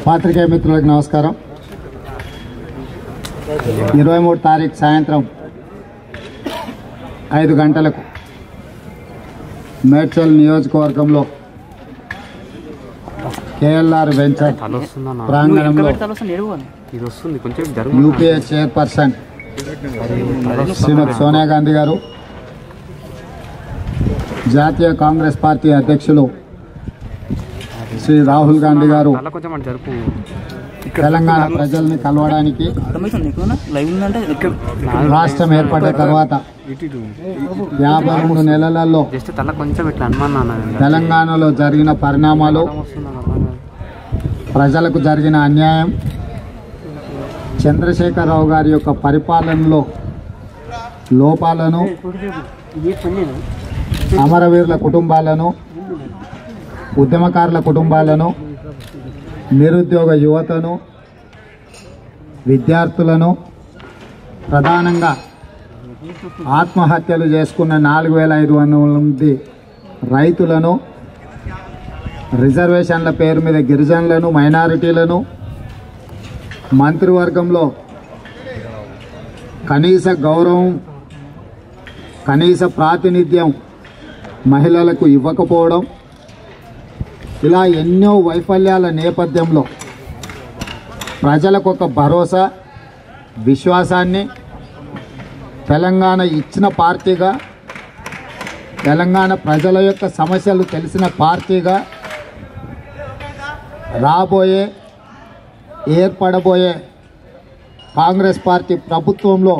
పాత్రికేయ మిత్రులకు నమస్కారం. 23 తారీఖు సాయంత్రం 5 గంటలకు మేడ్చల్ నియోజకవర్గంలో కేఎల్ఆర్ వెంచర్ ప్రాంగణంలో యూపీఏ చైర్పర్సన్ శ్రీమతి సోనియా గాంధీ గారు, జాతీయ కాంగ్రెస్ పార్టీ అధ్యక్షులు శ్రీ రాహుల్ గాంధీ గారు తెలంగాణ ప్రజల్ని కలవడానికి రాష్ట్రం ఏర్పడిన తర్వాత 52 నెలలలో తెలంగాణలో జరిగిన పరిణామాలు, ప్రజలకు జరిగిన అన్యాయం, చంద్రశేఖరరావు గారి యొక్క పరిపాలనలో లోపాలను, అమరవీరుల కుటుంబాలను, ఉద్యమకారుల కుటుంబాలను, నిరుద్యోగ యువతను, విద్యార్థులను, ప్రధానంగా ఆత్మహత్యలు చేసుకున్న 4500 మంది రైతులను, రిజర్వేషన్ల పేరు మీద గిరిజనులను, మైనారిటీలను, మంత్రివర్గంలో కనీస గౌరవం, కనీస ప్రాతినిధ్యం మహిళలకు ఇవ్వకపోవడం, ఇలా ఎన్నో వైఫల్యాల నేపథ్యంలో ప్రజలకు ఒక భరోసా, విశ్వాసాన్ని తెలంగాణ ఇచ్చిన పార్టీగా, తెలంగాణ ప్రజల యొక్క సమస్యలు తెలిసిన పార్టీగా రాబోయే ఏర్పడబోయే కాంగ్రెస్ పార్టీ ప్రభుత్వంలో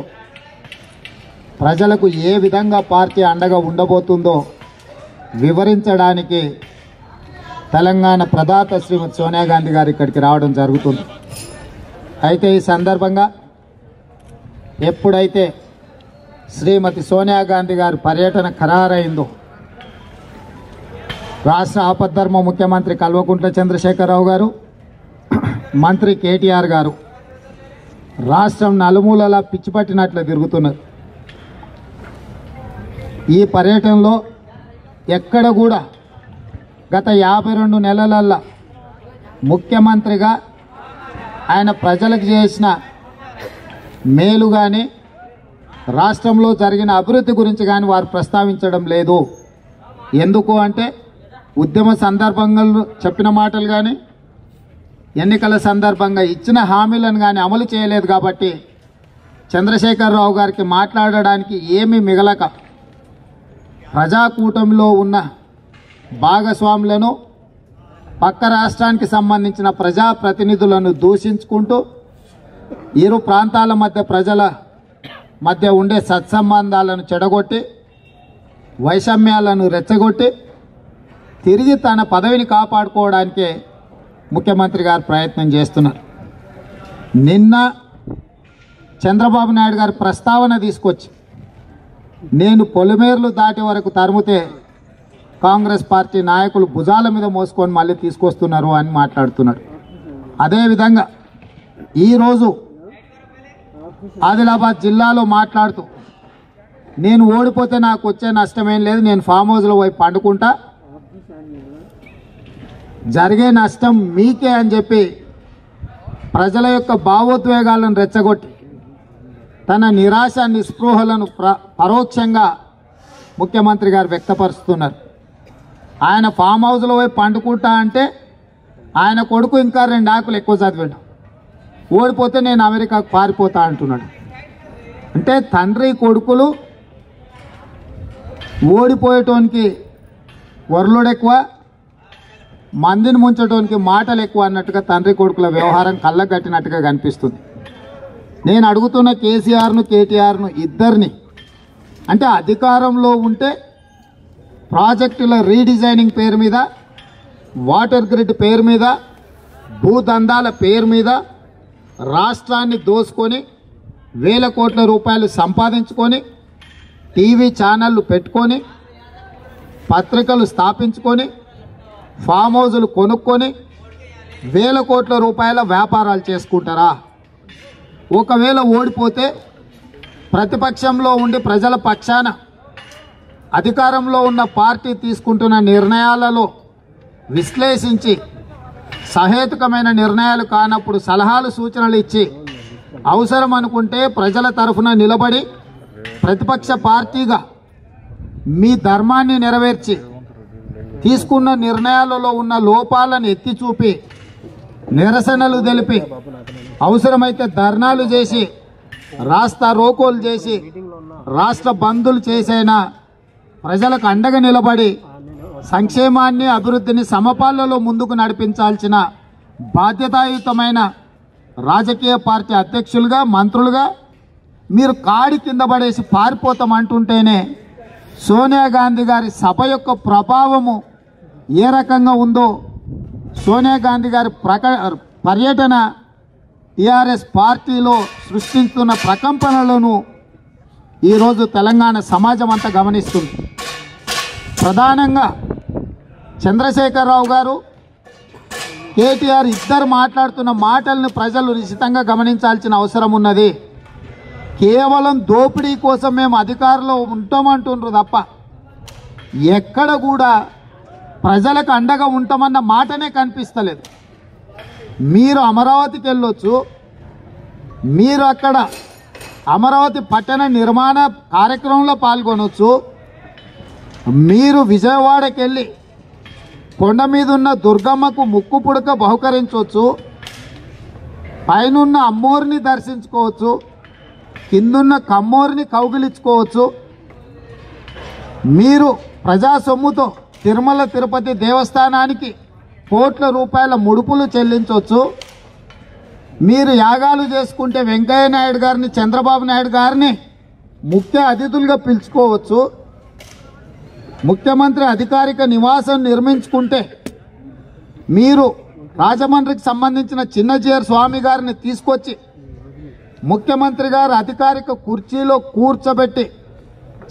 ప్రజలకు ఏ విధంగా పార్టీ అండగా ఉండబోతుందో వివరించడానికి తెలంగాణ ప్రదాత శ్రీమతి సోనియా గాంధీ గారు ఇక్కడికి రావడం జరుగుతుంది. అయితే ఈ సందర్భంగా ఎప్పుడైతే శ్రీమతి సోనియా గాంధీ గారి పర్యటన ఖరారైందో, రాష్ట్ర ఆపద్ధర్మ ముఖ్యమంత్రి కల్వకుంట్ల చంద్రశేఖరరావు గారు, మంత్రి కేటీఆర్ గారు రాష్ట్రం నలుమూలలా పిచ్చిపట్టినట్లు తిరుగుతున్నారు. ఈ పర్యటనలో ఎక్కడ కూడా గత 52 నెలలల్లో ముఖ్యమంత్రిగా ఆయన ప్రజలకు చేసిన మేలు కానీ, రాష్ట్రంలో జరిగిన అభివృద్ధి గురించి కానీ వారు ప్రస్తావించడం లేదు. ఎందుకు అంటే ఉద్యమ సందర్భంగా చెప్పిన మాటలు కానీ, ఎన్నికల సందర్భంగా ఇచ్చిన హామీలను కానీ అమలు చేయలేదు. కాబట్టి చంద్రశేఖరరావు గారికి మాట్లాడడానికి ఏమీ మిగలక ప్రజాకూటమిలో ఉన్న భాగస్వాములను, పక్క రాష్ట్రానికి సంబంధించిన ప్రజాప్రతినిధులను దూషించుకుంటూ ఇరు ప్రాంతాల మధ్య ప్రజల మధ్య ఉండే సత్సంబంధాలను చెడగొట్టి, వైషమ్యాలను రెచ్చగొట్టి తిరిగి తన పదవిని కాపాడుకోవడానికే ముఖ్యమంత్రి గారు ప్రయత్నం చేస్తున్నారు. నిన్న చంద్రబాబు నాయుడు గారి ప్రస్తావన తీసుకొచ్చి నేను పొలిమేర్లు దాటి వరకు తరిమితే కాంగ్రెస్ పార్టీ నాయకులు భుజాల మీద మోసుకొని మళ్ళీ తీసుకొస్తున్నారు అని మాట్లాడుతున్నాడు. అదేవిధంగా ఈరోజు ఆదిలాబాద్ జిల్లాలో మాట్లాడుతూ నేను ఓడిపోతే నాకు వచ్చే నష్టమేం లేదు, నేను ఫామ్ హౌస్లో పోయి పండుకుంటా, జరిగే నష్టం మీకే అని చెప్పి ప్రజల యొక్క భావోద్వేగాలను రెచ్చగొట్టి తన నిరాశ నిస్పృహలను పరోక్షంగా ముఖ్యమంత్రి గారు వ్యక్తపరుస్తున్నారు. ఆయన ఫామ్ హౌస్లో పోయి పండుకుంటా అంటే ఆయన కొడుకు ఇంకా 2 ఆకులు ఎక్కువ చదివాడు, ఓడిపోతే నేను అమెరికాకు పారిపోతా అంటున్నాడు. అంటే తండ్రి కొడుకులు ఓడిపోయేటోనికి వరలుడు ఎక్కువ, మందిని ముంచడానికి మాటలు ఎక్కువ అన్నట్టుగా తండ్రి కొడుకుల వ్యవహారం కళ్ళకు కట్టినట్టుగా కనిపిస్తుంది. నేను అడుగుతున్న కేసీఆర్ను, కేటీఆర్ను ఇద్దరిని, అంటే అధికారంలో ఉంటే ప్రాజెక్టుల రీడిజైనింగ్ పేరు మీద, వాటర్ గ్రిడ్ పేరు మీద, భూదందాల పేరు మీద రాష్ట్రాన్ని దోసుకొని వేల కోట్ల రూపాయలు సంపాదించుకొని టీవీ ఛానళ్ళు పెట్టుకొని పత్రికలు స్థాపించుకొని ఫామ్ హౌజులు కొనుక్కొని వేల కోట్ల రూపాయల వ్యాపారాలు చేసుకుంటారా? ఒకవేళ ఓడిపోతే ప్రతిపక్షంలో ఉండి ప్రజల పక్షాన అధికారంలో ఉన్న పార్టీ తీసుకుంటున్న నిర్ణయాలలో విశ్లేషించి సహేతుకమైన నిర్ణయాలు కానప్పుడు సలహాలు సూచనలు ఇచ్చి అవసరం అనుకుంటే ప్రజల తరఫున నిలబడి ప్రతిపక్ష పార్టీగా మీ ధర్మాన్ని నెరవేర్చి తీసుకున్న నిర్ణయాలలో ఉన్న లోపాలను ఎత్తి చూపి నిరసనలు తెలిపి అవసరమైతే ధర్నాలు చేసి రాస్తా రోకోలు చేసి రాష్ట్ర బంధులు చేసైనా ప్రజలకు అండగా నిలబడి సంక్షేమాన్ని అభివృద్ధిని సమపాళ్లలో ముందుకు నడిపించాల్సిన బాధ్యతాయుతమైన రాజకీయ పార్టీ అధ్యక్షులుగా మంత్రులుగా మీరు కాడి కింద పడేసి పారిపోతామంటుంటేనే సోనియా గాంధీ గారి సభ యొక్క ప్రభావము ఏ రకంగా ఉందో సోనియా గాంధీ గారి పర్యటన టీఆర్ఎస్ పార్టీలో సృష్టిస్తున్న ప్రకంపనలను ఈరోజు తెలంగాణ సమాజం అంతా గమనిస్తుంది. ప్రధానంగా చంద్రశేఖరరావు గారు కేటీఆర్ ఇద్దరు మాట్లాడుతున్న మాటలను ప్రజలు నిశితంగా గమనించాల్సిన అవసరం ఉన్నది. కేవలం దోపిడీ కోసం మేము అధికారంలో ఉంటామంటుండ్రు తప్ప ఎక్కడ కూడా ప్రజలకు అండగా ఉంటామన్న మాటనే కనిపిస్తలేదు. మీరు అమరావతికి వెళ్ళొచ్చు, మీరు అక్కడ అమరావతి పట్టణ నిర్మాణ కార్యక్రమంలో పాల్గొనవచ్చు, మీరు విజయవాడకి వెళ్ళి కొండ మీద ఉన్న దుర్గమ్మకు ముక్కు పుడక బహుకరించవచ్చు, పైనున్న అమ్మోరిని దర్శించుకోవచ్చు, కిందున్న కమ్మోరిని కౌగిలించుకోవచ్చు. మీరు ప్రజా సొమ్ముతో తిరుమల తిరుపతి దేవస్థానానికి కోట్ల రూపాయల ముడుపులు చెల్లించవచ్చు. మీరు యాగాలు చేసుకుంటే వెంకయ్య నాయుడు గారిని చంద్రబాబు నాయుడు గారిని ముఖ్య అతిథులుగా పిలుచుకోవచ్చు. ముఖ్యమంత్రి అధికారిక నివాసం నిర్మించుకుంటే మీరు రాజమండ్రికి సంబంధించిన చిన్నజీయర్ స్వామి గారిని తీసుకొచ్చి ముఖ్యమంత్రి గారు అధికారిక కుర్చీలో కూర్చోబెట్టి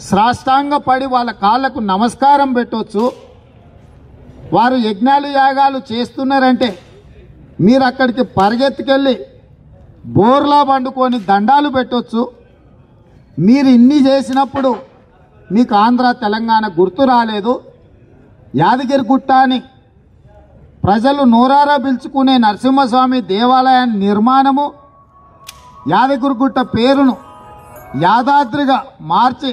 సాష్టాంగ పడి వాళ్ళ కాళ్ళకు నమస్కారం పెట్టవచ్చు. వారు యజ్ఞాలు యాగాలు చేస్తున్నారంటే మీరు అక్కడికి పరిగెత్తుకెళ్ళి బోర్లా పండుకొని దండాలు పెట్టవచ్చు. మీరు ఇన్ని చేసినప్పుడు మీకు ఆంధ్ర తెలంగాణ గుర్తు రాలేదు. యాదగిరిగుట్ట అని ప్రజలు నోరారా పిలుచుకునే నరసింహస్వామి దేవాలయాన్ని నిర్మాణము, యాదగిరిగుట్ట పేరును యాదాద్రిగా మార్చి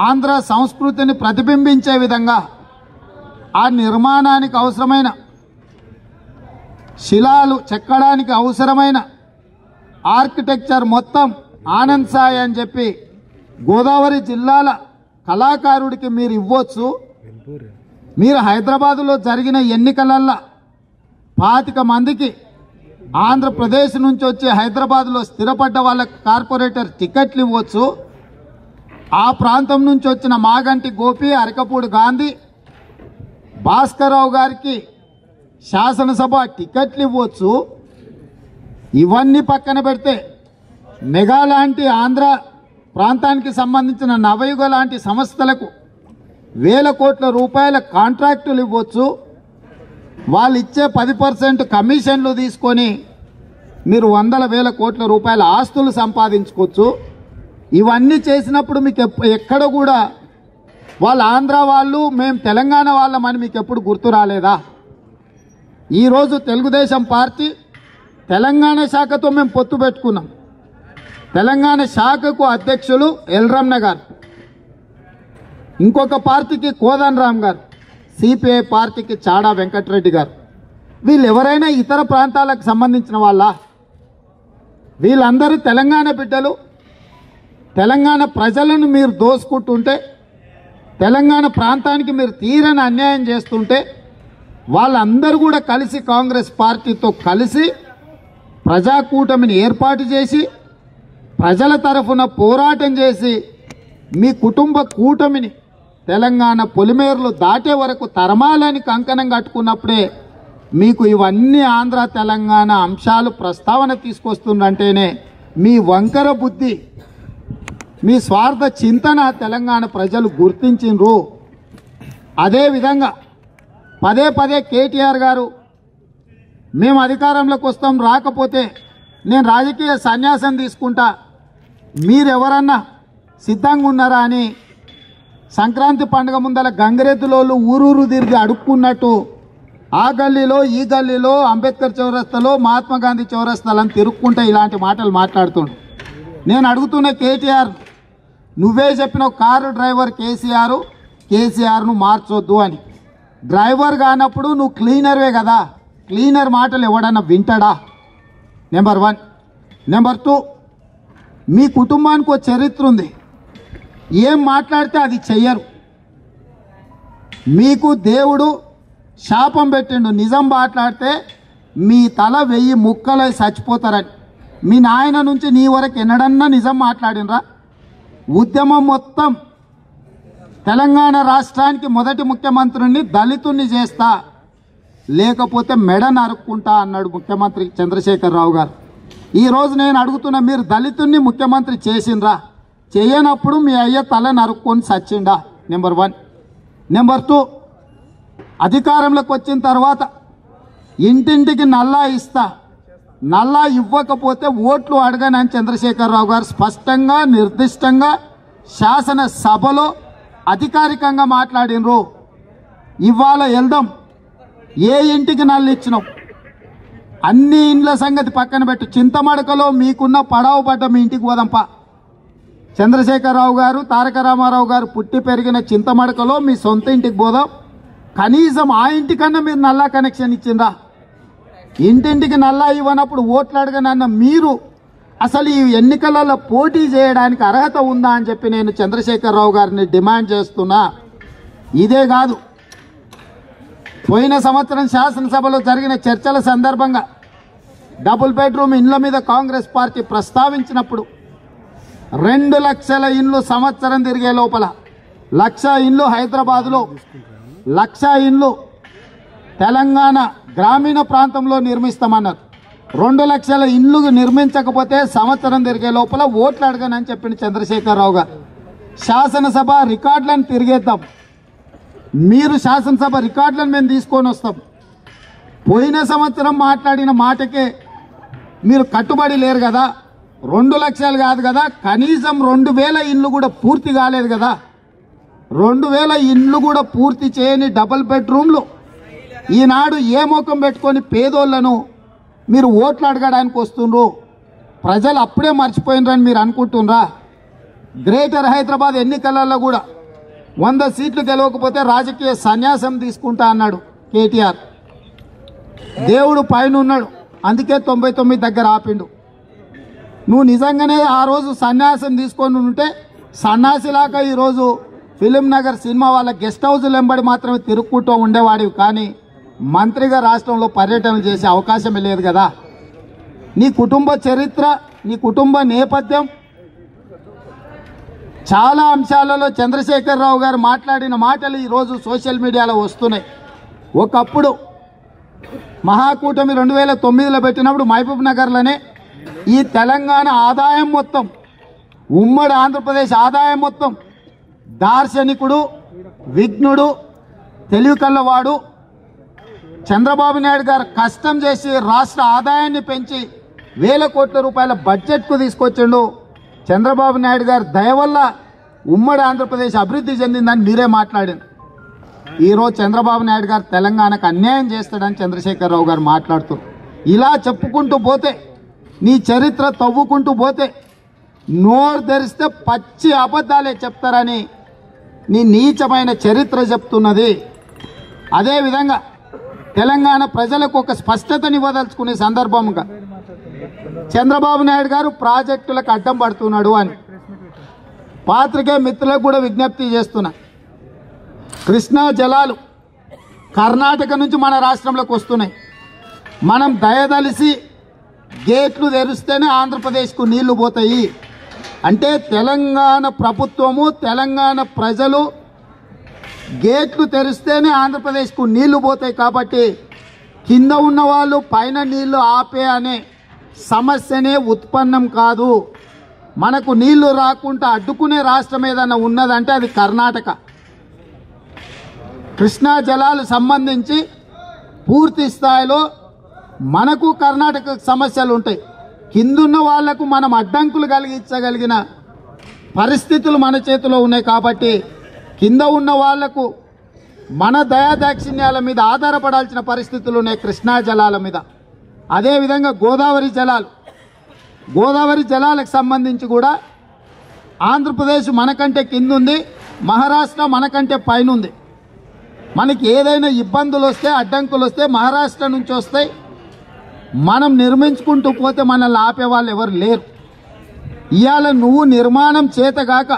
ఆంధ్ర సంస్కృతిని ప్రతిబింబించే విధంగా ఆ నిర్మాణానికి అవసరమైన శిలాలు చెక్కడానికి అవసరమైన ఆర్కిటెక్చర్ మొత్తం ఆనంద్ సాయి అని చెప్పి గోదావరి జిల్లాల కళాకారుడికి మీరు ఇవ్వచ్చు. మీరు హైదరాబాదులో జరిగిన ఎన్నికలల్లో 25 మందికి ఆంధ్రప్రదేశ్ నుంచి వచ్చి హైదరాబాద్లో స్థిరపడ్డ వాళ్ళకి కార్పొరేటర్ టికెట్లు ఇవ్వచ్చు. ఆ ప్రాంతం నుంచి వచ్చిన మాగంటి గోపి, అరకపూడి గాంధీ, భాస్కర్రావు గారికి శాసనసభ టికెట్లు ఇవ్వచ్చు. ఇవన్నీ పక్కన పెడితే మెగా లాంటి ఆంధ్ర ప్రాంతానికి సంబంధించిన నవయుగ లాంటి సంస్థలకు వేల కోట్ల రూపాయల కాంట్రాక్టులు ఇవ్వచ్చు. వాళ్ళు ఇచ్చే 10% కమిషన్లు తీసుకొని మీరు వందల వేల కోట్ల రూపాయల ఆస్తులు సంపాదించుకోవచ్చు. ఇవన్నీ చేసినప్పుడు మీకు ఎక్కడ కూడా వాళ్ళు ఆంధ్ర వాళ్ళు మేము తెలంగాణ వాళ్ళమని మీకు ఎప్పుడు గుర్తు రాలేదా? ఈరోజు తెలుగుదేశం పార్టీ తెలంగాణ శాఖతో మేము పొత్తు పెట్టుకున్నాం. తెలంగాణ శాఖకు అధ్యక్షులు ఎల్రమణ గారు, ఇంకొక పార్టీకి కోదండరామ్ గారు, సిపిఐ పార్టీకి చాడా వెంకటరెడ్డి గారు. వీళ్ళు ఎవరైనా ఇతర ప్రాంతాలకు సంబంధించిన వాళ్ళ? వీళ్ళందరూ తెలంగాణ బిడ్డలు. తెలంగాణ ప్రజలను మీరు దోసుకుంటుంటే, తెలంగాణ ప్రాంతానికి మీరు తీరని అన్యాయం చేస్తుంటే వాళ్ళందరూ కూడా కలిసి కాంగ్రెస్ పార్టీతో కలిసి ప్రజాకూటమిని ఏర్పాటు చేసి ప్రజల తరఫున పోరాటం చేసి మీ కుటుంబ కూటమిని తెలంగాణ పొలిమేర్లు దాటే వరకు తరమాలని కంకణం కట్టుకున్నప్పుడే మీకు ఇవన్నీ ఆంధ్ర తెలంగాణ అంశాలు ప్రస్తావన తీసుకొస్తుందంటేనే మీ వంకర బుద్ధి, మీ స్వార్థ చింతన తెలంగాణ ప్రజలు గుర్తించిండ్రు. అదేవిధంగా పదే పదే కేటీఆర్ గారు మేము అధికారంలోకి వస్తాం, రాకపోతే నేను రాజకీయ సన్యాసం తీసుకుంటా, మీరెవరన్నా సిద్ధంగా ఉన్నారా అని సంక్రాంతి పండుగ ముందల గంగిరెద్దులోళ్ళు ఊరూరు తిరిగి అడుక్కున్నట్టు ఆ గల్లీలో ఈ గల్లీలో అంబేద్కర్ చౌరస్తాలో మహాత్మా గాంధీ చౌరస్తాలని తిరుక్కుంటే ఇలాంటి మాటలు మాట్లాడుతుండు. నేను అడుగుతున్న కేటీఆర్, నువ్వే చెప్పిన కారు డ్రైవర్ కేసీఆర్ను మార్చొద్దు అని. డ్రైవర్ కానప్పుడు నువ్వు క్లీనర్వే కదా, క్లీనర్ మాటలు ఎవడన్నా వింటాడా? నెంబర్ 1. నెంబర్ 2, మీ కుటుంబానికి ఒక చరిత్ర ఉంది. ఏం మాట్లాడితే అది చెయ్యరు. మీకు దేవుడు శాపం పెట్టిండు, నిజం మాట్లాడితే మీ తల 1000 ముక్కలై చచ్చిపోతారని. మీ నాయన నుంచి నీ వరకు ఎన్నడన్నా నిజం మాట్లాడినరా? ఉద్యమం మొత్తం తెలంగాణ రాష్ట్రానికి మొదటి ముఖ్యమంత్రిని దళితుణ్ణి చేస్తా, లేకపోతే మెడ నరుక్కుంటా అన్నాడు ముఖ్యమంత్రి చంద్రశేఖరరావు గారు. ఈరోజు నేను అడుగుతున్నా, మీరు దళితుణ్ణి ముఖ్యమంత్రి చేసిండ్రా? చేయనప్పుడు మీ అయ్య తల నరుక్కొని చచ్చిండా? నెంబర్ 1. నెంబర్ 2, అధికారంలోకి వచ్చిన తర్వాత ఇంటింటికి నల్లా ఇస్తా, నల్లా ఇవ్వకపోతే ఓట్లు అడగనని చంద్రశేఖరరావు గారు స్పష్టంగా నిర్దిష్టంగా శాసనసభలో అధికారికంగా మాట్లాడినరు. ఇవాళ వెళ్దాం, ఏ ఇంటికి నల్లు ఇచ్చినాం? అన్ని ఇండ్ల సంగతి పక్కన పెట్టు, చింతమడకలో మీకున్న పడవ పడ్డ మీ ఇంటికి పోదాంపా. చంద్రశేఖరరావు గారు, తారక రామారావు గారు పుట్టి పెరిగిన చింతమడకలో మీ సొంత ఇంటికి పోదాం. కనీసం ఆ ఇంటికన్నా మీరు నల్లా కనెక్షన్ ఇచ్చిండ్రా? ఇంటింటికి నల్లా ఇవ్వనప్పుడు ఓట్లు అడగనన్న మీరు అసలు ఈ ఎన్నికలలో పోటీ చేయడానికి అర్హత ఉందా అని చెప్పి నేను చంద్రశేఖరరావు గారిని డిమాండ్ చేస్తున్నా. ఇదే కాదు, పోయిన సంవత్సరం శాసనసభలో జరిగిన చర్చల సందర్భంగా డబుల్ బెడ్రూమ్ ఇండ్ల మీద కాంగ్రెస్ పార్టీ ప్రస్తావించినప్పుడు 2 లక్షల ఇండ్లు సంవత్సరం తిరిగే లోపల 1,00,000 ఇండ్లు హైదరాబాద్లో, 1,00,000 ఇండ్లు తెలంగాణ గ్రామీణ ప్రాంతంలో నిర్మిస్తామన్నారు. 2 లక్షల ఇండ్లు నిర్మించకపోతే సంవత్సరం తిరిగే లోపల ఓట్లు అడగనని చెప్పిన చంద్రశేఖరరావు గారు. శాసనసభ రికార్డులను తిరిగేద్దాం, మీరు శాసనసభ రికార్డులను మేము తీసుకొని వస్తాం. పోయిన సంవత్సరం మాట్లాడిన మాటకే మీరు కట్టుబడి లేరు కదా. 2 లక్షలు కాదు కదా, కనీసం 2,000 ఇండ్లు కూడా పూర్తి కాలేదు కదా. 2,000 ఇండ్లు కూడా పూర్తి చేయని డబుల్ బెడ్రూమ్లు ఈనాడు ఏ ముఖం పెట్టుకొని పేదోళ్లను మీరు ఓట్లు అడగడానికి వస్తుండ్రు? ప్రజలు అప్పుడే మర్చిపోయినరని మీరు అనుకుంటున్నారా? గ్రేటర్ హైదరాబాద్ ఎన్నికలలో కూడా 100 సీట్లు గెలవకపోతే రాజకీయ సన్యాసం తీసుకుంటా అన్నాడు కేటీఆర్. దేవుడు పైన ఉన్నాడు, అందుకే 99 దగ్గర ఆపిండు. నువ్వు నిజంగానే ఆ రోజు సన్యాసం తీసుకొని ఉంటే సన్యాసిలాగా ఈరోజు ఫిలిం నగర్ సినిమా వాళ్ళ గెస్ట్ హౌస్లు వెంబడి మాత్రమే తిరుక్కుంటూ ఉండేవాడివి, కానీ మంత్రిగా రాష్ట్రంలో పర్యటనలు చేసే అవకాశమే లేదు కదా. నీ కుటుంబ చరిత్ర, నీ కుటుంబ నేపథ్యం, చాలా అంశాలలో చంద్రశేఖరరావు గారు మాట్లాడిన మాటలు ఈరోజు సోషల్ మీడియాలో వస్తున్నాయి. ఒకప్పుడు మహాకూటమి 2009లో పెట్టినప్పుడు మహబూబ్ నగర్లోనే ఈ తెలంగాణ ఆదాయం మొత్తం, ఉమ్మడి ఆంధ్రప్రదేశ్ ఆదాయం మొత్తం దార్శనికుడు, విఘ్నుడు, తెలివి కల్లవాడు చంద్రబాబు నాయుడు గారు కష్టం చేసి రాష్ట్ర ఆదాయాన్ని పెంచి 1,000 కోట్ల రూపాయల బడ్జెట్కు తీసుకొచ్చిండు. చంద్రబాబు నాయుడు గారి దయ వల్ల ఉమ్మడి ఆంధ్రప్రదేశ్ అభివృద్ధి చెందిందని మీరే మాట్లాడింది. ఈరోజు చంద్రబాబు నాయుడు గారు తెలంగాణకు అన్యాయం చేస్తాడని చంద్రశేఖరరావు గారు మాట్లాడుతారు. ఇలా చెప్పుకుంటూ పోతే, నీ చరిత్ర తవ్వుకుంటూ పోతే, నోరు తెరిస్తే పచ్చి అబద్ధాలే చెప్తారని నీ నీచమైన చరిత్ర చెప్తున్నది. అదేవిధంగా తెలంగాణ ప్రజలకు ఒక స్పష్టతనివ్వదలుచుకునే సందర్భంగా చంద్రబాబు నాయుడు గారు ప్రాజెక్టులకు అడ్డం పడుతున్నాడు అని పాత్రికేయ మిత్రులకు కూడా విజ్ఞప్తి చేస్తున్నా. కృష్ణా జలాలు కర్ణాటక నుంచి మన రాష్ట్రంలోకి వస్తున్నాయి. మనం దయదలిసి గేట్లు తెరిస్తేనే ఆంధ్రప్రదేశ్కు నీళ్లు పోతాయి అంటే తెలంగాణ ప్రభుత్వము, తెలంగాణ ప్రజలు గేట్లు తెరిస్తేనే ఆంధ్రప్రదేశ్కు నీళ్లు పోతాయి. కాబట్టి కింద ఉన్న వాళ్ళు పైన నీళ్లు ఆపే అనే సమస్యనే ఉత్పన్నం కాదు. మనకు నీళ్లు రాకుండా అడ్డుకునే రాష్ట్రం ఏదన్నా ఉన్నదంటే అది కర్ణాటక. కృష్ణా జలాలు సంబంధించి పూర్తి స్థాయిలో మనకు కర్ణాటక సమస్యలు ఉంటాయి. కిందున్న వాళ్లకు మనం అడ్డంకులు కలిగించగలిగిన పరిస్థితులు మన చేతిలో ఉన్నాయి కాబట్టి కింద ఉన్న వాళ్లకు మన దయాదాక్షిణ్యాల మీద ఆధారపడాల్సిన పరిస్థితులు ఉన్నాయి కృష్ణా జలాల మీద. అదేవిధంగా గోదావరి జలాలకు సంబంధించి కూడా ఆంధ్రప్రదేశ్ మనకంటే కిందుంది, మహారాష్ట్ర మనకంటే పైనుంది. మనకి ఏదైనా ఇబ్బందులు వస్తే అడ్డంకులు వస్తే మహారాష్ట్ర నుంచి వస్తాయి. మనం నిర్మించుకుంటూ పోతే మనల్ని ఆపేవాళ్ళు ఎవరు లేరు. ఇవాళ నువ్వు నిర్మాణం చేతగాక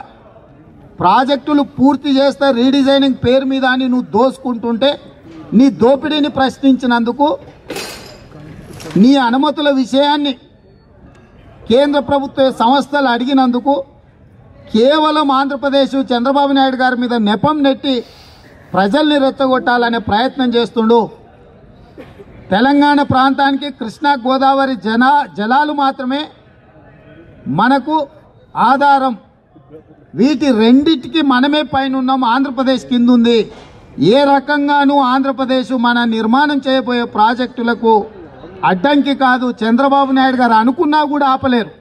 ప్రాజెక్టులు పూర్తి చేస్తే రీడిజైనింగ్ పేరు మీద అని నువ్వు దోసుకుంటుంటే నీ దోపిడీని ప్రశ్నించినందుకు నీ అనుమతుల విషయాన్ని కేంద్ర ప్రభుత్వ సంస్థలు అడిగినందుకు కేవలం ఆంధ్రప్రదేశ్ చంద్రబాబు నాయుడు గారి మీద నెపం నెట్టి ప్రజల్ని రెచ్చగొట్టాలనే ప్రయత్నం చేస్తుండు. తెలంగాణ ప్రాంతానికి కృష్ణా గోదావరి జలాలు మాత్రమే మనకు ఆధారం. వీటి రెండిటికి మనమే పైన ఉన్నాం, ఆంధ్రప్రదేశ్ కింద ఉంది. ఏ రకంగానూ ఆంధ్రప్రదేశ్ మన నిర్మాణం చేయబోయే ప్రాజెక్టులకు అడ్డంకి కాదు. చంద్రబాబు నాయుడు గారు అనుకున్నా కూడా ఆపలేరు.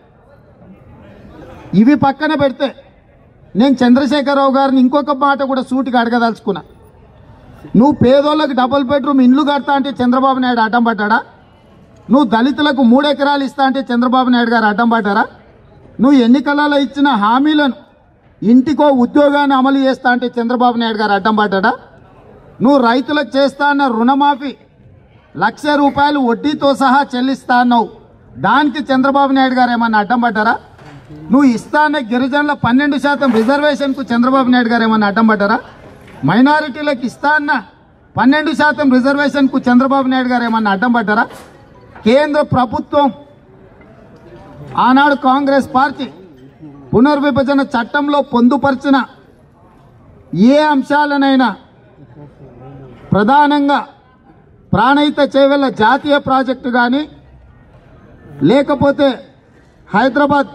ఇవి పక్కన పెడితే నేను చంద్రశేఖరరావు గారిని ఇంకొక మాట కూడా సూటిగా అడగదలుచుకున్నా. నువ్వు పేదోళ్ళకి డబుల్ బెడ్రూమ్ ఇండ్లు కడతా అంటే చంద్రబాబు నాయుడు అడ్డం పడ్డాడా? నువ్వు దళితులకు 3 ఎకరాలు ఇస్తా అంటే చంద్రబాబు నాయుడు గారు అడ్డం పడ్డారా? నువ్వు ఎన్నికలలో ఇచ్చిన హామీలను ఇంటికో ఉద్యోగాన్ని అమలు చేస్తా అంటే చంద్రబాబు నాయుడు గారు అడ్డం పడ్డాడా? నువ్వు రైతులకు చేస్తా అన్న రుణమాఫీ ₹1,00,000 వడ్డీతో సహా చెల్లిస్తా అన్నావు, దానికి చంద్రబాబు నాయుడు గారు ఏమన్నా అడ్డం పడ్డారా? నువ్వు ఇస్తా అన్న గిరిజనుల 12% రిజర్వేషన్కు చంద్రబాబు నాయుడు గారు ఏమన్నా అడ్డం పడ్డారా? మైనారిటీలకు ఇస్తా అన్న 12% రిజర్వేషన్కు చంద్రబాబు నాయుడు గారు ఏమన్నా అడ్డం పడ్డారా? కేంద్ర ప్రభుత్వం ఆనాడు కాంగ్రెస్ పార్టీ పునర్విభజన చట్టంలో పొందుపరిచిన ఏ అంశాలనైనా ప్రధానంగా ప్రాణహిత చేవెళ్ల జాతీయ ప్రాజెక్టు కానీ, లేకపోతే హైదరాబాద్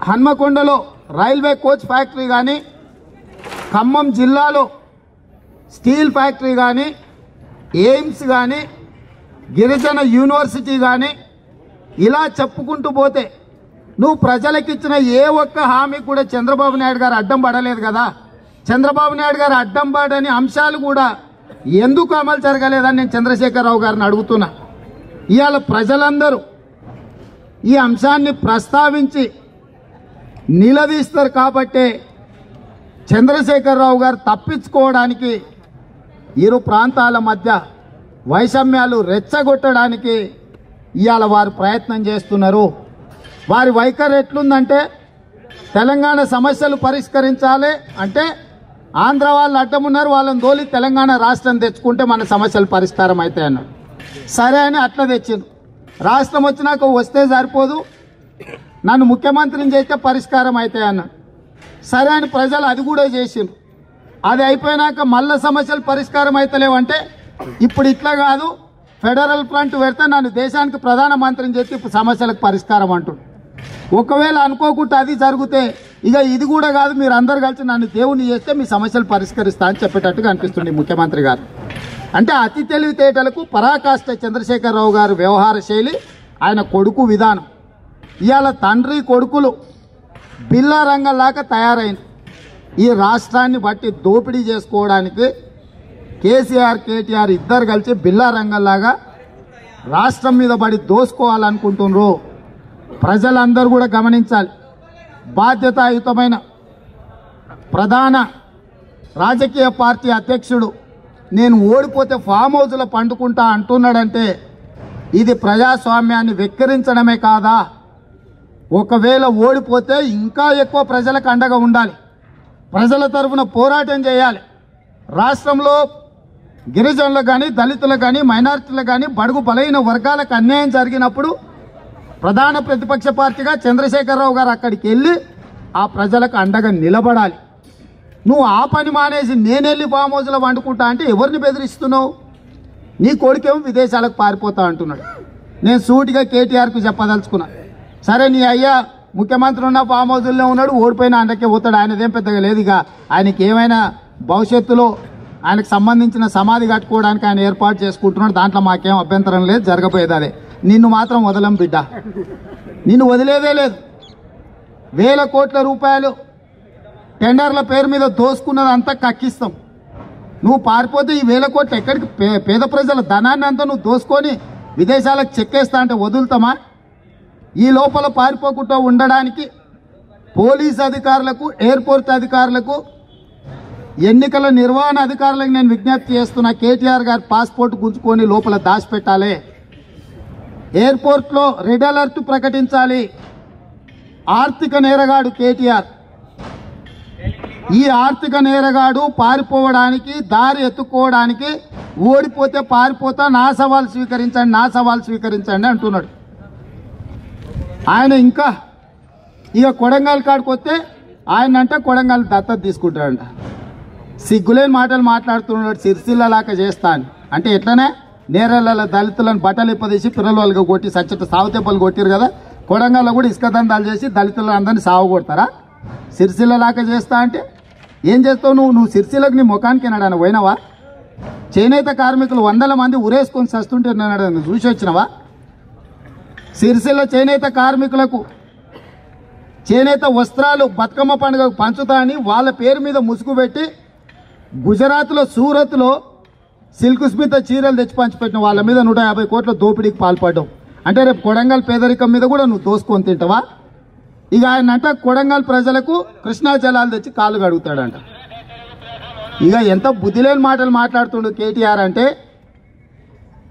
హన్మకొండలో రైల్వే కోచ్ ఫ్యాక్టరీ కానీ, ఖమ్మం జిల్లాలో స్టీల్ ఫ్యాక్టరీ కానీ, ఎయిమ్స్ కానీ, గిరిజన యూనివర్సిటీ కానీ, ఇలా చెప్పుకుంటూ పోతే నువ్వు ప్రజలకు ఇచ్చిన ఏ ఒక్క హామీ కూడా చంద్రబాబు నాయుడు గారు అడ్డం పడలేదు కదా. చంద్రబాబు నాయుడు గారు అడ్డం పడని అంశాలు కూడా ఎందుకు అమలు జరగలేదని నేను చంద్రశేఖరరావు గారిని అడుగుతున్నా. ఇవాళ ప్రజలందరూ ఈ అంశాన్ని ప్రస్తావించి నిలదీస్తారు కాబట్టే చంద్రశేఖరరావు గారు తప్పించుకోవడానికి ఇరు ప్రాంతాల మధ్య వైషమ్యాలు రెచ్చగొట్టడానికి ఇవాళ వారు ప్రయత్నం చేస్తున్నారు. వారి వైఖరి ఎట్లుందంటే తెలంగాణ సమస్యలు పరిష్కరించాలి అంటే ఆంధ్ర వాళ్ళు అడ్డమున్నారు, వాళ్ళని తోలి తెలంగాణ రాష్ట్రం తెచ్చుకుంటే మన సమస్యలు పరిష్కారం అవుతాయి అన్నాడు. సరే అని అట్లా తెచ్చిండు. రాష్ట్రం వచ్చినాక వస్తే సరిపోదు, నన్ను ముఖ్యమంత్రిని చేస్తే పరిష్కారం అవుతాయి అన్నాడు. సరే అని ప్రజలు అది కూడా చేసిండ్రు. అది అయిపోయినాక మళ్ళా సమస్యలు పరిష్కారం అవుతలేవంటే ఇప్పుడు ఇట్లా కాదు, ఫెడరల్ ఫ్రంట్ పెడితే నన్ను దేశానికి ప్రధానమంత్రిని చేస్తే ఇప్పుడు సమస్యలకు పరిష్కారం అంటుండు. ఒకవేళ అనుకోకుండా అది జరిగితే ఇక ఇది కూడా కాదు, మీరు అందరు కలిసి నన్ను దేవుని చేస్తే మీ సమస్యలు పరిష్కరిస్తా అని చెప్పేటట్టుగా అనిపిస్తుంది ముఖ్యమంత్రి గారు. అంటే అతి తెలివితేటలకు పరాకాష్ట చంద్రశేఖరరావు గారు వ్యవహార శైలి, ఆయన కొడుకు విధానం. ఇవాళ తండ్రి కొడుకులు బిల్లా రంగంలాగా తయారైంది. ఈ రాష్ట్రాన్ని బట్టి దోపిడీ చేసుకోవడానికి కేసీఆర్ కేటీఆర్ ఇద్దరు కలిసి బిల్లా రంగంలాగా రాష్ట్రం మీద పడి దోసుకోవాలనుకుంటున్నారు. ప్రజలందరూ కూడా గమనించాలి. బాధ్యతాయుతమైన ప్రధాన రాజకీయ పార్టీ అధ్యక్షుడు నేను ఓడిపోతే ఫామ్ హౌస్లో పండుకుంటా అంటున్నాడంటే ఇది ప్రజాస్వామ్యాన్ని వెక్కిరించడమే కాదా? ఒకవేళ ఓడిపోతే ఇంకా ఎక్కువ ప్రజలకు అండగా ఉండాలి, ప్రజల తరఫున పోరాటం చేయాలి. రాష్ట్రంలో గిరిజనులకు కానీ, దళితులకు కానీ, మైనారిటీలకు కానీ, బడుగు బలైన వర్గాలకు అన్యాయం జరిగినప్పుడు ప్రధాన ప్రతిపక్ష పార్టీగా చంద్రశేఖరరావు గారు అక్కడికి వెళ్ళి ఆ ప్రజలకు అండగా నిలబడాలి. నువ్వు ఆ పని మానేసి నేనెళ్ళి ఫామ్ హౌస్లో వండుకుంటా అంటే ఎవరిని బెదిరిస్తున్నావు? నీ కొడుకేమో విదేశాలకు పారిపోతా అంటున్నాడు. నేను సూటిగా కేటీఆర్కు చెప్పదలుచుకున్నా, సరే నీ అయ్యా ముఖ్యమంత్రి ఉన్న ఫామ్ హౌస్లో ఉన్నాడు, ఓడిపోయినా అండకే పోతాడు, ఆయనదేం పెద్దగా లేదు. ఇక ఆయనకి ఏమైనా భవిష్యత్తులో ఆయనకు సంబంధించిన సమాధి కట్టుకోవడానికి ఆయన ఏర్పాటు చేసుకుంటున్నాడు, దాంట్లో మాకేం అభ్యంతరం లేదు, జరగబోయేది అదే. నిన్ను మాత్రం వదలం బిడ్డ, నిన్ను వదిలేదే లేదు. వేల కోట్ల రూపాయలు టెండర్ల పేరు మీద దోసుకున్నదంతా కక్కిస్తాం. నువ్వు పారిపోతే ఈ వేల కోట్లు ఎక్కడికి? పేద ప్రజల ధనాన్ని అంతా నువ్వు దోసుకొని విదేశాలకు చెక్కేస్తా అంటే వదులుతామా? ఈ లోపల పారిపోకుండా ఉండడానికి పోలీస్ అధికారులకు, ఎయిర్పోర్ట్ అధికారులకు, ఎన్నికల నిర్వహణ అధికారులకు నేను విజ్ఞప్తి చేస్తున్నా. కేటీఆర్ గారి పాస్పోర్ట్ గుంజుకొని లోపల దాచిపెట్టాలి. ఎయిర్పోర్ట్లో రెడ్ అలర్ట్ ప్రకటించాలి. ఆర్థిక నేరగాడు కేటీఆర్. ఈ ఆర్థిక నేరగాడు పారిపోవడానికి, దారి ఎత్తుకోవడానికి, ఓడిపోతే పారిపోతా, నా సవాల్ స్వీకరించండి, నా సవాల్ స్వీకరించండి అంటున్నాడు. ఆయన ఇంకా ఇక కొడంగల్ కాడికి వస్తే ఆయన అంటే కొడంగల్ దత్తత తీసుకుంటాడంట. సిగ్గులేని మాటలు మాట్లాడుతున్నాడు. సిరిసిల్ల లాగా చేస్తాను అంటే ఎట్లనే నేరల దళితులను బట్టలు ఇప్పదీసి పిల్లల వాళ్ళగా కొట్టి సచ్చట సాగు దెబ్బలు కొట్టిరు కదా. కొడంగల్లో కూడా ఇసుక దందాలు చేసి దళితులను అందరినీ సాగు కొడతారా? సిరిసిల్ల లాగా చేస్తా అంటే ఏం చేస్తావు నువ్వు? సిరిసిల్లకు నీ ముఖానికి నాడని పోయినావా? చేనేత కార్మికులు 100 మంది ఉరేసుకొని సస్తుంటే నేను చూసి వచ్చినవా? సిరిసిల్ల చేనేత కార్మికులకు చేనేత వస్త్రాలు బతుకమ్మ పండుగకు పంచుతా అని వాళ్ళ పేరు మీద ముసుగు పెట్టి గుజరాత్లో సూరత్లో సిల్క్ స్మిత చీరలు తెచ్చి పంచిపెట్టిన వాళ్ళ మీద 150 కోట్ల దోపిడీకి పాల్పడ్డావు. అంటే రేపు కొడంగల్ పేదరికం మీద కూడా నువ్వు దోసుకొని తింటావా? ఇక ఆయన అంటే కొడంగల్ ప్రజలకు కృష్ణా జలాలు తెచ్చి కాళ్ళు కడుగుతాడంట. ఇక ఎంత బుద్ధి లేని మాటలు మాట్లాడుతుండు కేటీఆర్ అంటే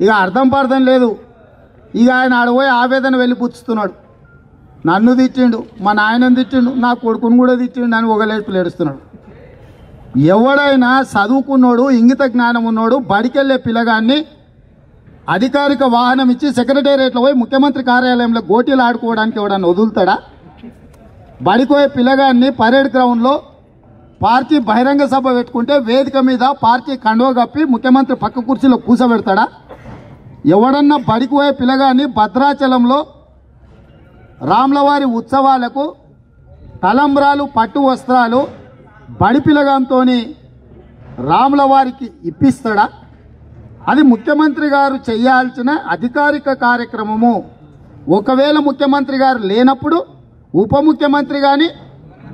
ఇక అర్థం పర్థం లేదు. ఇక ఆయన ఆడపోయి ఆవేదన వెళ్ళిపుచ్చుతున్నాడు. నన్ను తిట్టిండు, మా నాయనని తిట్టిండు, నా కొడుకును కూడా తిట్టిండు అని ఒకలేడుపులు ఏడుస్తున్నాడు. ఎవడైనా చదువుకున్నోడు, ఇంగిత జ్ఞానం ఉన్నోడు బడికెళ్లే పిల్లగాన్ని అధికారిక వాహనం ఇచ్చి సెక్రటేరియట్లో పోయి ముఖ్యమంత్రి కార్యాలయంలో గోటీలు ఆడుకోవడానికి ఎవడన్నా వదులుతాడా? బడికోయే పిల్లగాన్ని పరేడ్ గ్రౌండ్లో పార్టీ బహిరంగ సభ పెట్టుకుంటే వేదిక మీద పార్టీ కండువ కప్పి ముఖ్యమంత్రి పక్క కుర్చీలో కూర్చోబెడతాడా? ఎవడన్నా బడికోయే పిల్లగాన్ని భద్రాచలంలో రామ్లవారి ఉత్సవాలకు తలంబ్రాలు, పట్టు వస్త్రాలు బడి పిల్లగాంతో రాములవారికి ఇప్పిస్తాడా? అది ముఖ్యమంత్రి గారు చేయాల్సిన అధికారిక కార్యక్రమము. ఒకవేళ ముఖ్యమంత్రి గారు లేనప్పుడు ఉప ముఖ్యమంత్రి కానీ,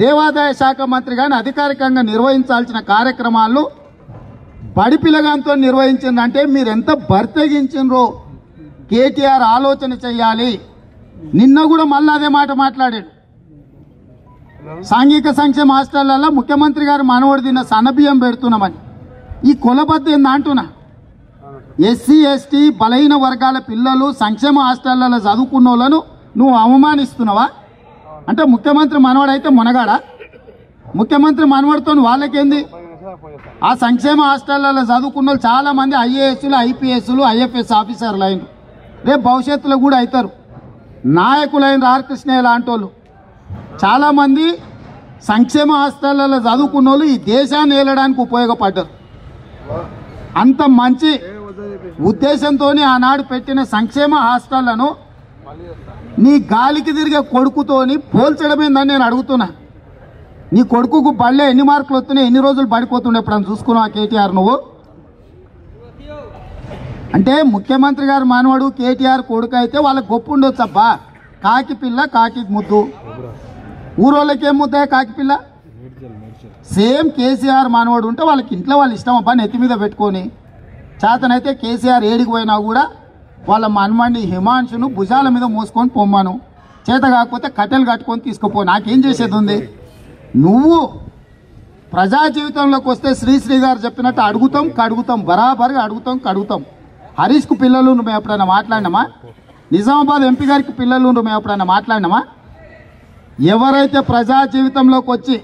దేవాదాయ శాఖ మంత్రి కానీ అధికారికంగా నిర్వహించాల్సిన కార్యక్రమాలు బడి పిల్లగాంతో నిర్వహించిందంటే మీరెంత బర్తెగించినరో కేటీఆర్ ఆలోచన చెయ్యాలి. నిన్న కూడా మళ్ళీ అదే మాట మాట్లాడాడు. సాంఘిక సంక్షేమ హాస్టళ్లలో ముఖ్యమంత్రి గారు మనవడు తిన్న సన్నబియ్యం పెడుతున్నామని. ఈ కొలబద్ద ఏందా అంటున్నా? ఎస్సీ ఎస్టీ బలహీన వర్గాల పిల్లలు సంక్షేమ హాస్టళ్లలో చదువుకున్న వాళ్ళను నువ్వు అవమానిస్తున్నావా? అంటే ముఖ్యమంత్రి మనవడైతే మునగాడా? ముఖ్యమంత్రి మనవడితో వాళ్ళకేంది? ఆ సంక్షేమ హాస్టళ్లలో చదువుకున్న వాళ్ళు చాలా మంది ఐఏఎస్లు, ఐపీఎస్లు, ఐఎఫ్ఎస్ ఆఫీసర్లు అయిన రేపు భవిష్యత్తులో కూడా అవుతారు. నాయకులైన రామకృష్ణయ్య లాంటి వాళ్ళు చాలామంది సంక్షేమ హాస్టళ్లలో చదువుకున్న వాళ్ళు ఈ దేశాన్ని ఏలడానికి ఉపయోగపడ్డారు. అంత మంచి ఉద్దేశంతో ఆనాడు పెట్టిన సంక్షేమ హాస్టళ్లను నీ గాలికి తిరిగే కొడుకుతోని పోల్చడమేందని నేను అడుగుతున్నా. నీ కొడుకుకు బళ్ళే ఎన్ని మార్కులు వస్తున్నాయి, ఎన్ని రోజులు పడిపోతుండే ఎప్పుడన్నా చూసుకున్నావా కేటీఆర్ నువ్వు? అంటే ముఖ్యమంత్రి గారు మనవడు కేటీఆర్ కొడుకు అయితే వాళ్ళకి గొప్ప ఉండొచ్చు అబ్బా. కాకి పిల్ల కాకి ముద్దు, ఊరోళ్ళకేం ముద్దా కాకి పిల్ల? సేమ్ కేసీఆర్ మనవడు ఉంటే వాళ్ళకి ఇంట్లో వాళ్ళ ఇష్టం అబ్బా, నెత్తి మీద పెట్టుకొని. చేతనైతే కేసీఆర్ ఏడికి పోయినా కూడా వాళ్ళ మనమండి హిమాంశును భుజాల మీద మోసుకొని పొమ్మను, చేత కాకపోతే కట్టెలు కట్టుకొని తీసుకుపో. నాకేం చేసేది ఉంది? నువ్వు ప్రజా జీవితంలోకి వస్తే శ్రీశ్రీ గారు చెప్పినట్టు అడుగుతాం కడుగుతాం, బరాబర్గా అడుగుతాం కడుగుతాం. హరీష్కు పిల్లలు మేము ఎప్పుడైనా మాట్లాడినామా? నిజామాబాద్ ఎంపీ గారికి పిల్లలు మేము ఎప్పుడైనా మాట్లాడినామా? ఎవరైతే ప్రజా జీవితంలోకి వచ్చి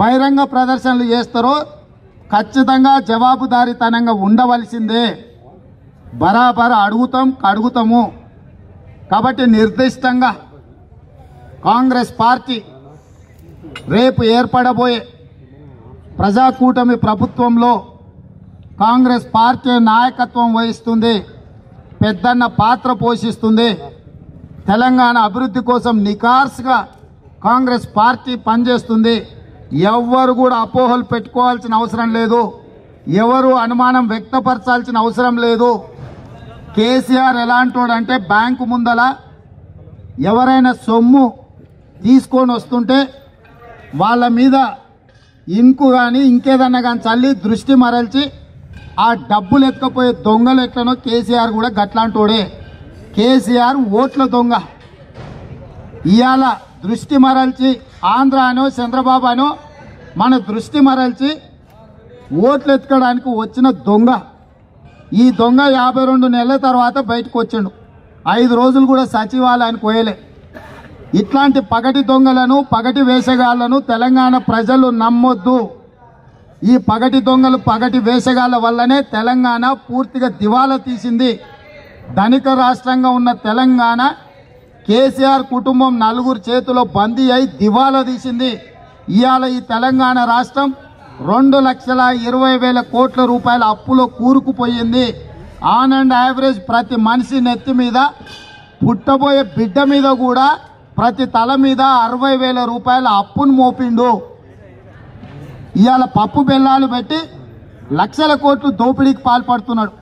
బహిరంగ ప్రదర్శనలు చేస్తారో ఖచ్చితంగా జవాబుదారీతనంగా ఉండవలసిందే. బరాబర్ అడుగుతాం కడుగుతాము. కాబట్టి నిర్దిష్టంగా కాంగ్రెస్ పార్టీ రేపు ఏర్పడబోయే ప్రజాకూటమి ప్రభుత్వంలో కాంగ్రెస్ పార్టీ నాయకత్వం వహిస్తుంది, పెద్దన్న పాత్ర పోషిస్తుంది. తెలంగాణ అభివృద్ధి కోసం నికార్స్గా కాంగ్రెస్ పార్టీ పనిచేస్తుంది. ఎవ్వరు కూడా అపోహలు పెట్టుకోవాల్సిన అవసరం లేదు, ఎవరు అనుమానం వ్యక్తపరచాల్సిన అవసరం లేదు. కేసీఆర్ ఎలాంటోడంటే బ్యాంకు ముందల ఎవరైనా సొమ్ము తీసుకొని వస్తుంటే వాళ్ళ మీద ఇంకు కానీ ఇంకేదన్నా కానీ చల్లి దృష్టి మరల్చి ఆ డబ్బులు ఎత్తుకపోయే దొంగలు ఎట్లనో కేసీఆర్ కూడా గట్లాంటోడే. కేసీఆర్ ఓట్ల దొంగ. ఇవాళ దృష్టి మరల్చి ఆంధ్ర అనో చంద్రబాబు అనో మన దృష్టి మరల్చి ఓట్లు ఎత్తుకోవడానికి వచ్చిన దొంగ. ఈ దొంగ 52 నెలల తర్వాత బయటకు వచ్చిండు. 5 రోజులు కూడా సచివాలయానికి పోయలే. ఇట్లాంటి పగటి దొంగలను పగటి వేషగాళ్లను తెలంగాణ ప్రజలు నమ్మొద్దు. ఈ పగటి దొంగలు పగటి వేషగాళ్ల వల్లనే తెలంగాణ పూర్తిగా దివాలా తీసింది. ధనిక రాష్ట్రంగా ఉన్న తెలంగాణ కేసీఆర్ కుటుంబం 4 చేతిలో బందీ అయి దివాలా తీసింది. ఇవాళ ఈ తెలంగాణ రాష్ట్రం 2,20,000 కోట్ల రూపాయల అప్పులో కూరుకుపోయింది. ఆన్ అండ్ యావరేజ్ ప్రతి మనిషి నెత్తి మీద పుట్టబోయే బిడ్డ మీద కూడా ప్రతి తల మీద 60,000 రూపాయల అప్పును మోపిండు. ఇవాళ పప్పు బెల్లాలు పెట్టి లక్షల కోట్లు దోపిడీకి పాల్పడుతున్నాడు.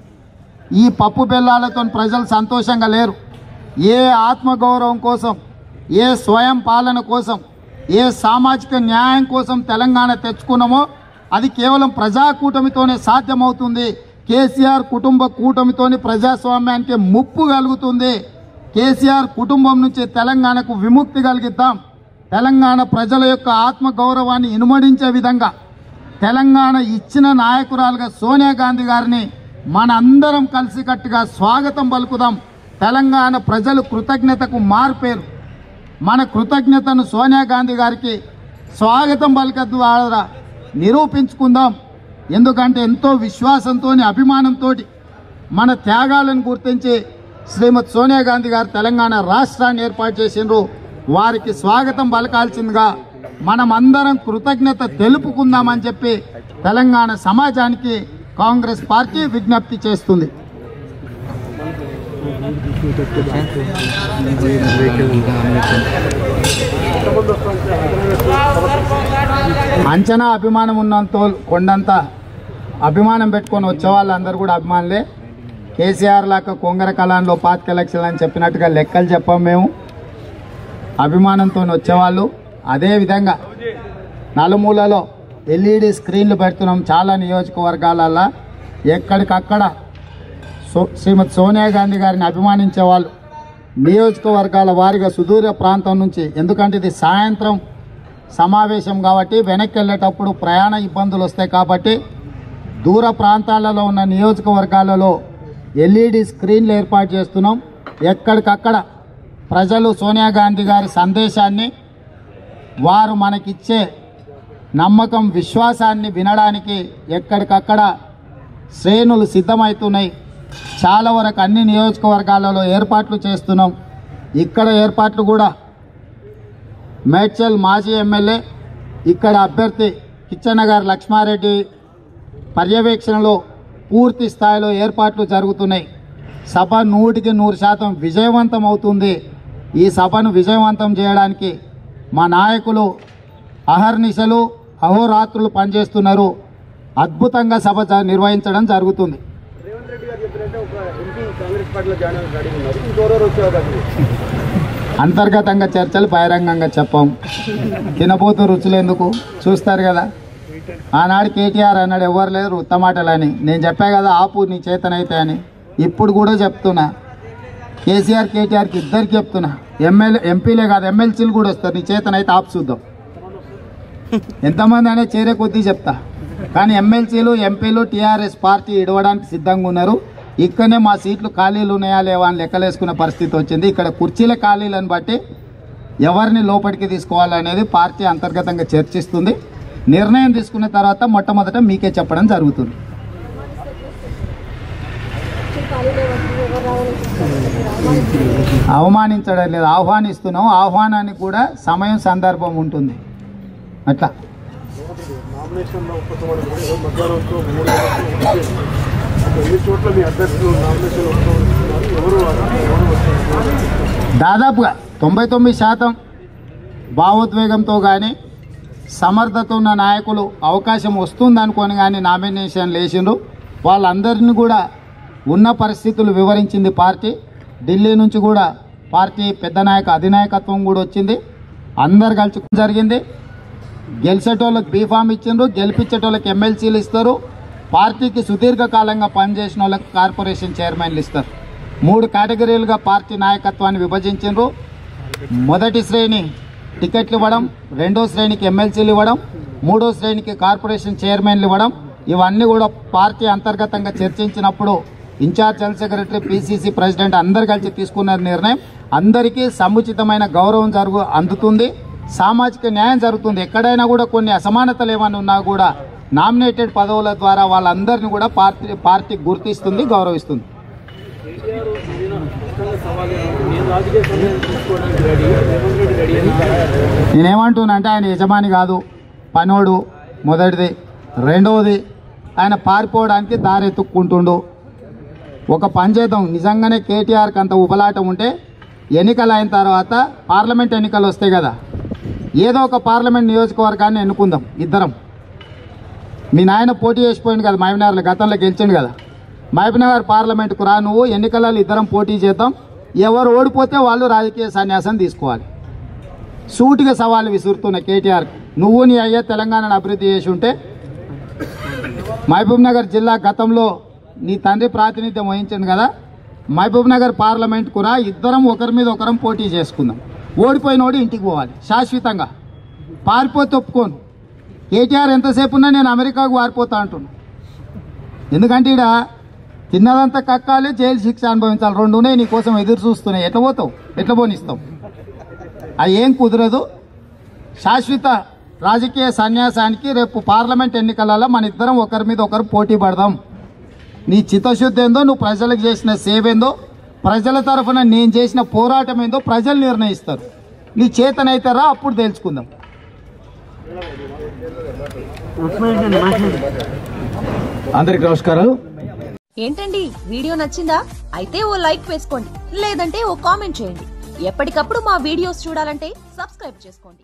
ఈ పప్పు బెల్లాలతో ప్రజలు సంతోషంగా లేరు. ఏ ఆత్మగౌరవం కోసం, ఏ స్వయం పాలన కోసం, ఏ సామాజిక న్యాయం కోసం తెలంగాణ తెచ్చుకున్నామో అది కేవలం ప్రజాకూటమితోనే సాధ్యమవుతుంది. కేసీఆర్ కుటుంబ కూటమితోని ప్రజాస్వామ్యానికి ముప్పు కలుగుతుంది. కేసీఆర్ కుటుంబం నుంచి తెలంగాణకు విముక్తి కలిగిద్దాం. తెలంగాణ ప్రజల యొక్క ఆత్మగౌరవాన్ని ఇనుమడించే విధంగా తెలంగాణ ఇచ్చిన నాయకురాలుగా సోనియా గాంధీ గారిని మనందరం కలిసికట్టుగా స్వాగతం పలుకుదాం. తెలంగాణ ప్రజలు కృతజ్ఞతకు మారుపేరు. మన కృతజ్ఞతను సోనియా గాంధీ గారికి స్వాగతం పలికే ద్వారా నిరూపించుకుందాం. ఎందుకంటే ఎంతో విశ్వాసంతో అభిమానంతో మన త్యాగాలను గుర్తించి శ్రీమతి సోనియా గాంధీ గారు తెలంగాణ రాష్ట్రాన్ని ఏర్పాటు చేసిండ్రు. వారికి స్వాగతం పలకాల్సిందిగా మనం అందరం కృతజ్ఞత తెలుపుకుందామని చెప్పి తెలంగాణ సమాజానికి కాంగ్రెస్ పార్టీ విజ్ఞప్తి చేస్తుంది. అంచనా అభిమానం ఉన్నంత కొండంత అభిమానం పెట్టుకొని వచ్చే వాళ్ళందరూ కూడా అభిమానులే. కేసీఆర్ లాగా కొంగర కళాన్లో 25 లక్షలు అని చెప్పినట్టుగా లెక్కలు చెప్పాం మేము. అభిమానంతో వచ్చేవాళ్ళు. అదేవిధంగా నలుమూలలో LED స్క్రీన్లు పెడుతున్నాం. చాలా నియోజకవర్గాలల్లో ఎక్కడికక్కడ శ్రీమతి సోనియా గాంధీ గారిని అభిమానించే వాళ్ళు నియోజకవర్గాల వారిగా సుదూర ప్రాంతం నుంచి, ఎందుకంటే ఇది సాయంత్రం సమావేశం కాబట్టి వెనక్కి వెళ్ళేటప్పుడు ప్రయాణ ఇబ్బందులు వస్తాయి కాబట్టి దూర ప్రాంతాలలో ఉన్న నియోజకవర్గాలలో LED స్క్రీన్లు ఏర్పాటు చేస్తున్నాం. ఎక్కడికక్కడ ప్రజలు సోనియా గాంధీ గారి సందేశాన్ని, వారు మనకిచ్చే నమ్మకం విశ్వాసాన్ని వినడానికి ఎక్కడికక్కడ శ్రేణులు సిద్ధమవుతున్నాయి. చాలా వరకు అన్ని నియోజకవర్గాలలో ఏర్పాట్లు చేస్తున్నాం. ఇక్కడ ఏర్పాట్లు కూడా మేడ్చల్ మాజీ ఎమ్మెల్యే ఇక్కడ అభ్యర్థి కిచ్చనగారి లక్ష్మారెడ్డి పర్యవేక్షణలో పూర్తి స్థాయిలో ఏర్పాట్లు జరుగుతున్నాయి. సభ 100% విజయవంతం అవుతుంది. ఈ సభను విజయవంతం చేయడానికి మా నాయకులు అహర్నిశలు అహోరాత్రులు పనిచేస్తున్నారు. అద్భుతంగా సభ నిర్వహించడం జరుగుతుంది. అంతర్గతంగా చర్చలు బహిరంగంగా చెప్పాం. తినబోతూ రుచులు ఎందుకు చూస్తారు కదా. ఆనాడు కేటీఆర్ అన్నాడు ఎవరు లేరు ఉత్తమాటలని. నేను చెప్పా కదా ఆపు నీ చేతనైతే అని. ఇప్పుడు కూడా చెప్తున్నా. కేసీఆర్ కేటీఆర్కి ఇద్దరికి చెప్తున్నా. ఎంపీలే కాదు ఎమ్మెల్సీలు కూడా వస్తారు. నీ చేతనైతే ఆపు చూద్దాం. ఎంతమంది అయినా చేరే కొద్దీ చెప్తా. కానీ ఎమ్మెల్సీలు ఎంపీలు టీఆర్ఎస్ పార్టీ ఇడవడానికి సిద్ధంగా ఉన్నారు. ఇక్కడనే మా సీట్లు ఖాళీలు ఉన్నాయా లేవా అని లెక్కలేసుకునే పరిస్థితి వచ్చింది. ఇక్కడ కుర్చీల ఖాళీలను బట్టి ఎవరిని లోపలికి తీసుకోవాలనేది పార్టీ అంతర్గతంగా చర్చిస్తుంది. నిర్ణయం తీసుకున్న తర్వాత మొట్టమొదట మీకే చెప్పడం జరుగుతుంది. అవమానించడం లేదు, ఆహ్వానిస్తున్నాం. ఆహ్వానానికి కూడా సమయం సందర్భం ఉంటుంది. అట్లా దాదాపుగా 99% భావోద్వేగంతో కానీ సమర్థత ఉన్న నాయకులు అవకాశం వస్తుందనుకొని కానీ నామినేషన్ వేసిండ్రు. వాళ్ళందరినీ కూడా ఉన్న పరిస్థితులు వివరించింది పార్టీ. ఢిల్లీ నుంచి కూడా పార్టీ పెద్ద అధినాయకత్వం కూడా వచ్చింది. అందరు కలిసి జరిగింది. గెలిచేటోళ్ళకి బీఫామ్ ఇచ్చిండ్రు, గెలిపించేటోళ్ళకి ఎమ్మెల్సీలు ఇస్తారు. పార్టీకి సుదీర్ఘకాలంగా పనిచేసిన వాళ్ళకి కార్పొరేషన్ చైర్మన్లు ఇస్తారు. 3 కేటగిరీలుగా పార్టీ నాయకత్వాన్ని విభజించిండ్రు. మొదటి శ్రేణి టికెట్లు ఇవ్వడం, రెండో శ్రేణికి ఎమ్మెల్సీలు ఇవ్వడం, మూడో శ్రేణికి కార్పొరేషన్ చైర్మన్లు ఇవ్వడం. ఇవన్నీ కూడా పార్టీ అంతర్గతంగా చర్చించినప్పుడు incharge general secretary, PCC president అందరు కలిసి తీసుకున్న నిర్ణయం. అందరికీ సముచితమైన గౌరవం అందుతుంది, సామాజిక న్యాయం జరుగుతుంది. ఎక్కడైనా కూడా కొన్ని అసమానతలు ఏమైనా ఉన్నా కూడా నామినేటెడ్ పదవుల ద్వారా వాళ్ళందరినీ కూడా పార్టీ గుర్తిస్తుంది, గౌరవిస్తుంది. నేనేమంటున్నా అంటే ఆయన యజమాని కాదు, పనోడు మొదటిది. రెండవది ఆయన పారిపోవడానికి దారి ఎత్తుక్కుంటుండు. ఒక పని చేద్దాం, నిజంగానే కేటీఆర్కి అంత ఉపలాటం ఉంటే ఎన్నికలు అయిన తర్వాత పార్లమెంట్ ఎన్నికలు వస్తాయి కదా, ఏదో ఒక పార్లమెంట్ నియోజకవర్గాన్ని ఎన్నుకుందాం ఇద్దరం. మీ నాయన పోటీ చేసిపోయింది కదా మహబూబ్నగర్లో, గతంలో గెలిచిండు కదా. మహబూబ్నగర్ పార్లమెంట్కు రా, నువ్వు ఎన్నికలలో ఇద్దరం పోటీ చేద్దాం. ఎవరు ఓడిపోతే వాళ్ళు రాజకీయ సన్యాసం తీసుకోవాలి. సూటిగా సవాళ్ళు విసురుతున్న కేటీఆర్, నువ్వు నీ అయ్యా తెలంగాణను అభివృద్ధి చేసి ఉంటే మహబూబ్నగర్ జిల్లా గతంలో నీ తండ్రి ప్రాతినిధ్యం వహించింది కదా, మహబూబ్నగర్ పార్లమెంట్కు రా, ఇద్దరం ఒకరి మీద ఒకరం పోటీ చేసుకుందాం. ఓడిపోయినోడు ఇంటికి పోవాలి శాశ్వతంగా. పారిపోతే ఒప్పుకోను. కేటీఆర్ ఎంతసేపు ఉన్నా నేను అమెరికాకు పారిపోతా అంటున్నాను. ఎందుకంటే ఇక్కడ తిన్నదంతా కక్కాలి, జైలు శిక్ష అనుభవించాలి. 2 ఉన్నాయి, నీ కోసం ఎదురు చూస్తున్నాయి. ఎట్లా పోతావు, ఎట్లా పోనిస్తావు? అది ఏం కుదరదు. శాశ్వత రాజకీయ సన్యాసానికి రేపు పార్లమెంట్ ఎన్నికలలో మన ఇద్దరం ఒకరి మీద ఒకరు పోటీ పడదాం. నీ చిత్తశుద్ధి ఏందో, నువ్వు ప్రజలకు చేసిన సేవ ఏందో, ప్రజల తరఫున నేను చేసిన పోరాటం ఏందో ప్రజలు నిర్ణయిస్తారు. నీ చేతనైతారా అప్పుడు తెలుసుకుందాం. అందరికి నమస్కారాలు. ఏంటండి వీడియో నచ్చిందా? అయితే ఓ లైక్ వేసుకోండి, లేదంటే ఓ కామెంట్ చేయండి. ఎప్పటికప్పుడు మా వీడియోస్ చూడాలంటే సబ్స్క్రైబ్ చేసుకోండి.